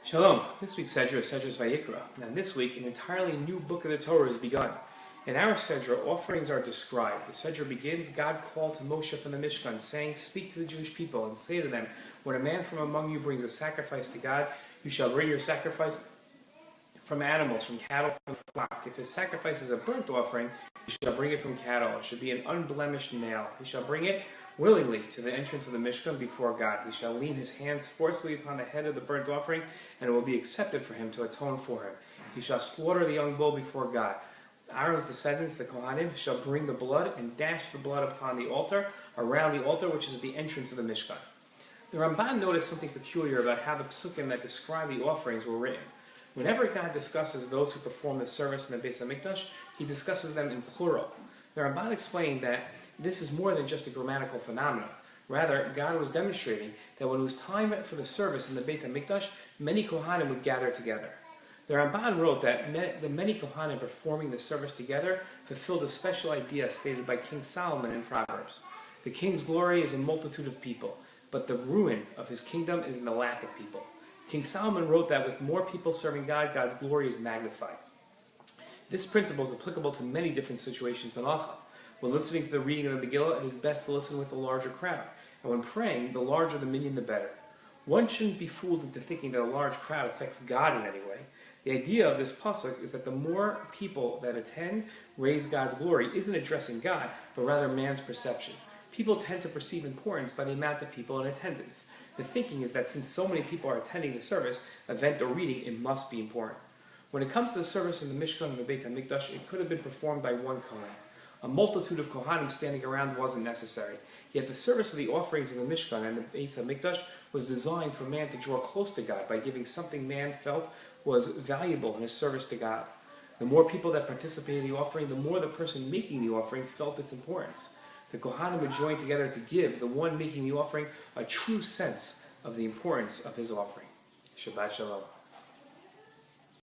Shalom. This week's Sedra is Sedrat Vayikra. Now this week, an entirely new book of the Torah has begun. In our Sedra, offerings are described. The Sedra begins, God called to Moshe from the Mishkan, saying, "Speak to the Jewish people and say to them, when a man from among you brings a sacrifice to God, you shall bring your sacrifice from animals, from cattle, from the flock. If his sacrifice is a burnt offering, you shall bring it from cattle. It should be an unblemished male. He shall bring it willingly to the entrance of the Mishkan before God. He shall lean his hands forcefully upon the head of the burnt offering, and it will be accepted for him to atone for him. He shall slaughter the young bull before God. Aaron's descendants, the Kohanim, shall bring the blood and dash the blood upon the altar, around the altar which is at the entrance of the Mishkan." The Ramban noticed something peculiar about how the psukim that describe the offerings were written. Whenever God discusses those who perform the service in the Beis HaMikdash, he discusses them in plural. The Ramban explained that this is more than just a grammatical phenomenon. Rather, God was demonstrating that when it was time for the service in the Beit HaMikdash, many Kohanim would gather together. The Ramban wrote that the many Kohanim performing the service together fulfilled a special idea stated by King Solomon in Proverbs. The king's glory is a multitude of people, but the ruin of his kingdom is in the lack of people. King Solomon wrote that with more people serving God, God's glory is magnified. This principle is applicable to many different situations in Halacha. When listening to the reading of the Megillah, it is best to listen with a larger crowd. And when praying, the larger the minyan, the better. One shouldn't be fooled into thinking that a large crowd affects God in any way. The idea of this pasuk is that the more people that attend raise God's glory isn't addressing God, but rather man's perception. People tend to perceive importance by the amount of people in attendance. The thinking is that since so many people are attending the service, event, or reading, it must be important. When it comes to the service in the Mishkan and the Beit HaMikdash, it could have been performed by one Kohen. A multitude of Kohanim standing around wasn't necessary. Yet the service of the offerings in the Mishkan and the Beit HaMikdash was designed for man to draw close to God by giving something man felt was valuable in his service to God. The more people that participated in the offering, the more the person making the offering felt its importance. The Kohanim would join together to give the one making the offering a true sense of the importance of his offering. Shabbat Shalom.